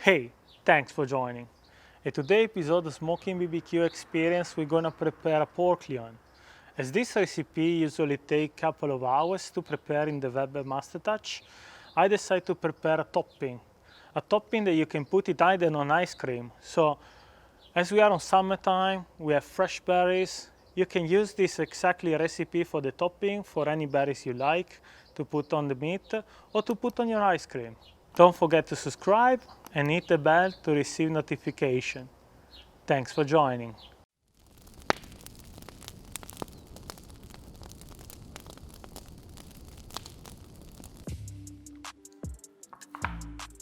Hey, thanks for joining. In today's episode of Smoking BBQ Experience, we're gonna prepare a pork loin. As this recipe usually takes a couple of hours to prepare in the webmaster touch, I decided to prepare a topping. A topping that you can put it either on ice cream. So, as we are on summertime, we have fresh berries. You can use this exactly recipe for the topping for any berries you like to put on the meat or to put on your ice cream. Don't forget to subscribe and hit the bell to receive notification. Thanks for joining.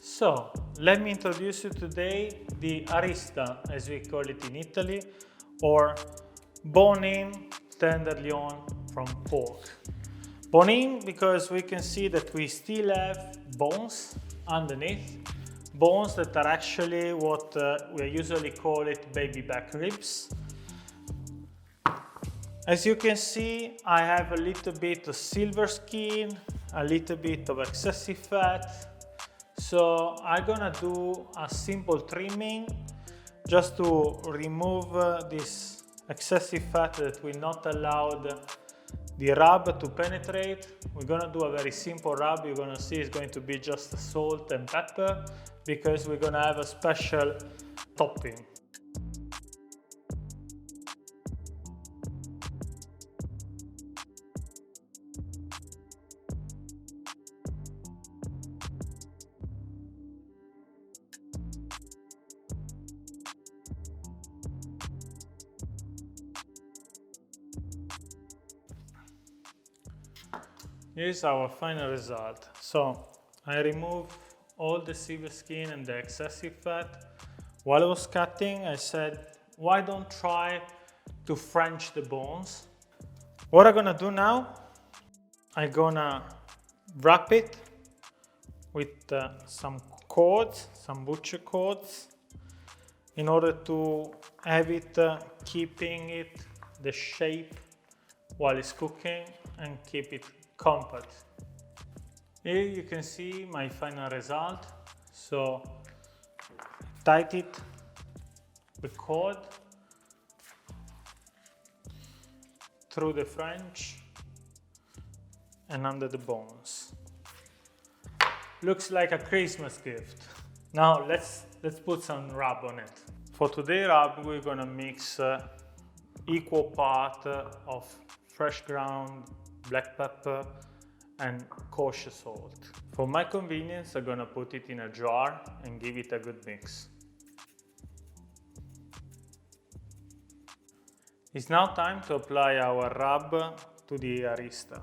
So, let me introduce you today the Arista, as we call it in Italy, or bone-in tenderloin from pork. Bone-in because we can see that we still have bones underneath, bones that are actually what we usually call it baby back ribs. As you can see, I have a little bit of silver skin, a little bit of excessive fat. So I'm gonna do a simple trimming just to remove this excessive fat that will not allow the rub to penetrate. We're gonna do a very simple rub. You're gonna see it's going to be just salt and pepper because we're gonna have a special topping. Here's our final result. So I remove all the silver skin and the excessive fat. While I was cutting, I said, why don't try to French the bones? What I'm gonna do now, I'm gonna wrap it with some cords, some butcher cords, in order to have it keeping it the shape while it's cooking and keep it compact. Here you can see my final result. So tight it with cord through the French and under the bones. Looks like a Christmas gift. Now let's put some rub on it. For today rub, we're gonna mix equal part of fresh ground black pepper and kosher salt. For my convenience, I'm gonna put it in a jar and give it a good mix. It's now time to apply our rub to the Arista.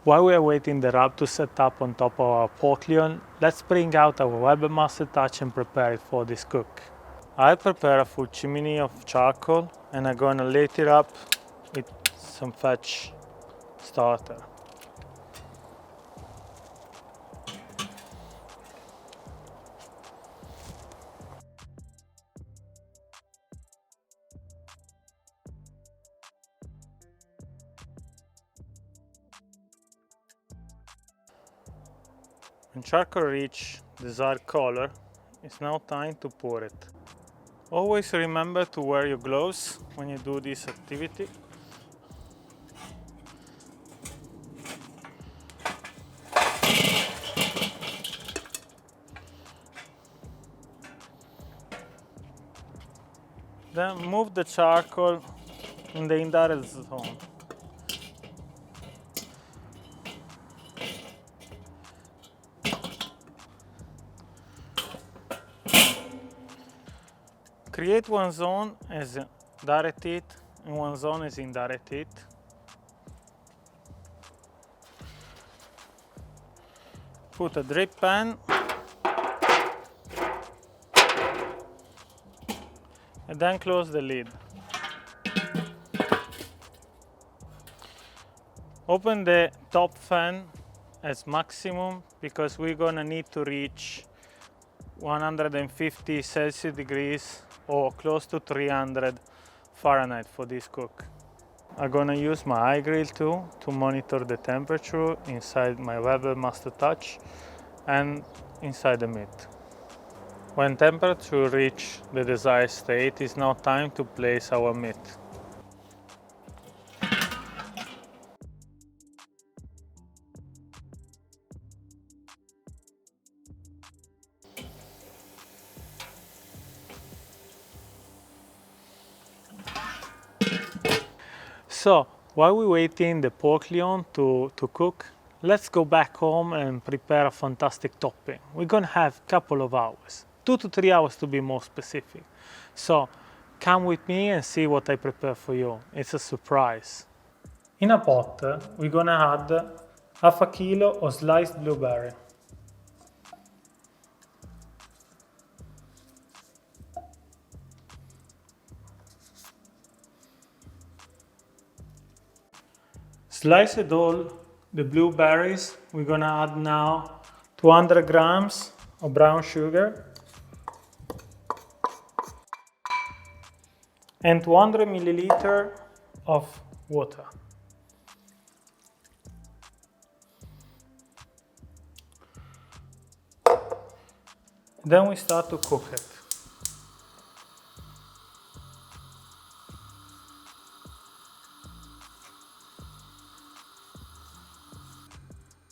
While we are waiting the rub to set up on top of our pork loin, let's bring out our webmaster touch and prepare it for this cook. I prepare a full chimney of charcoal and I'm gonna light it up with some fetch starter. When charcoal reach desired color, it's now time to pour it. Always remember to wear your gloves when you do this activity. Then move the charcoal in the indirect zone. Create one zone as direct heat and one zone as indirect heat. Put a drip pan and then close the lid. Open the top fan as maximum because we're gonna need to reach 150 Celsius degrees or close to 300 Fahrenheit for this cook. I'm gonna use my iGrill tool to monitor the temperature inside my Weber Master Touch and inside the meat. When temperature reach the desired state, it's now time to place our meat. So, while we're waiting the pork loin to cook, let's go back home and prepare a fantastic topping. We're gonna have a couple of hours, 2 to 3 hours to be more specific. So, come with me and see what I prepare for you. It's a surprise. In a pot, we're gonna add half a kilo of sliced blueberry. Slice it all the blueberries. We're gonna add now 200 grams of brown sugar and 200 milliliter of water. Then we start to cook it.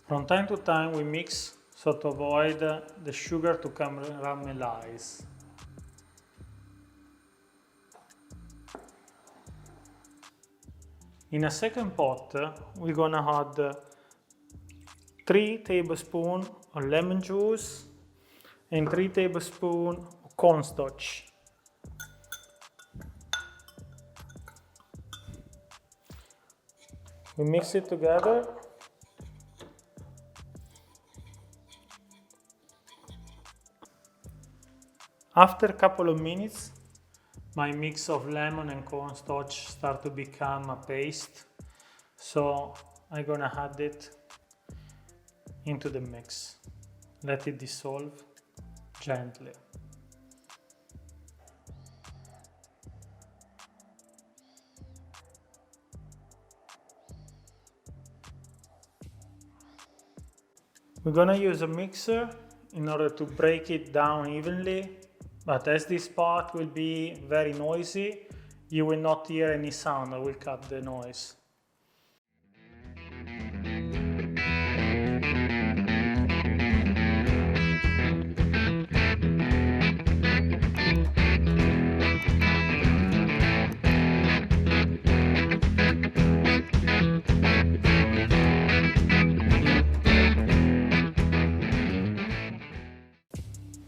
From time to time we mix so to avoid the sugar to caramelize. In a second pot we're gonna add 3 tablespoons of lemon juice and 3 tablespoons of cornstarch. We mix it together. After a couple of minutes, my mix of lemon and cornstarch start to become a paste, so I'm gonna add it into the mix. Let it dissolve gently. We're gonna use a mixer in order to break it down evenly. But as this part will be very noisy, you will not hear any sound. I will cut the noise.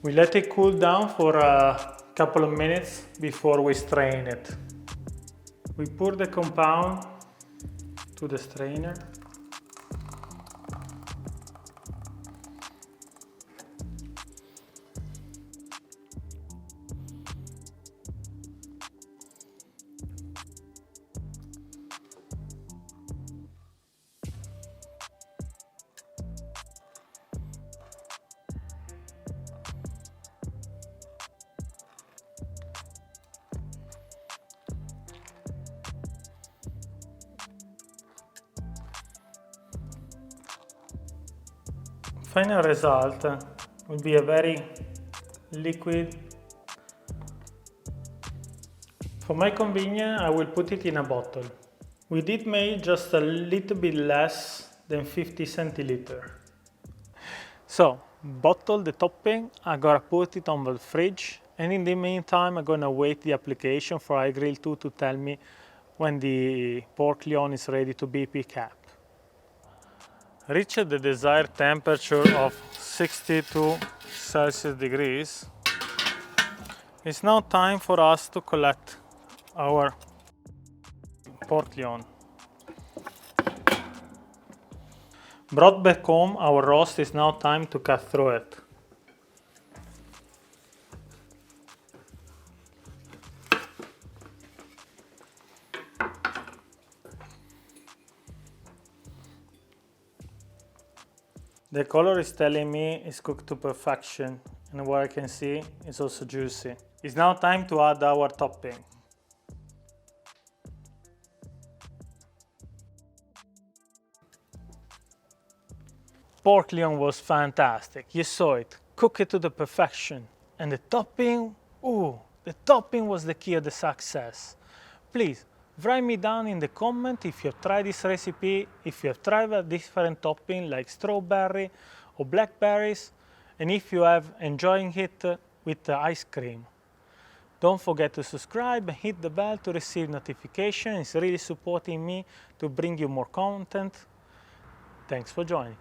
We let it cool down for a couple of minutes before we strain it. We pour the compound to the strainer. Final result will be a very liquid. For my convenience, I will put it in a bottle. We did make just a little bit less than 50 centiliter. So, bottle the topping, I'm gonna put it on the fridge, and in the meantime I'm gonna wait the application for iGrill 2 to tell me when the pork loin is ready to be picked up. Reach the desired temperature of 62 Celsius degrees. It's now time for us to collect our pork loin. Brought back home our roast, is now time to cut through it. The color is telling me it's cooked to perfection, and what I can see is also juicy. It's now time to add our topping. Pork loin was fantastic, you saw it, cook it to the perfection. And the topping, the topping was the key of the success. Please, write me down in the comment if you have tried this recipe, if you have tried a different topping like strawberry or blackberries, and if you have enjoying it with the ice cream. Don't forget to subscribe and hit the bell to receive notifications. It's really supporting me to bring you more content. Thanks for joining.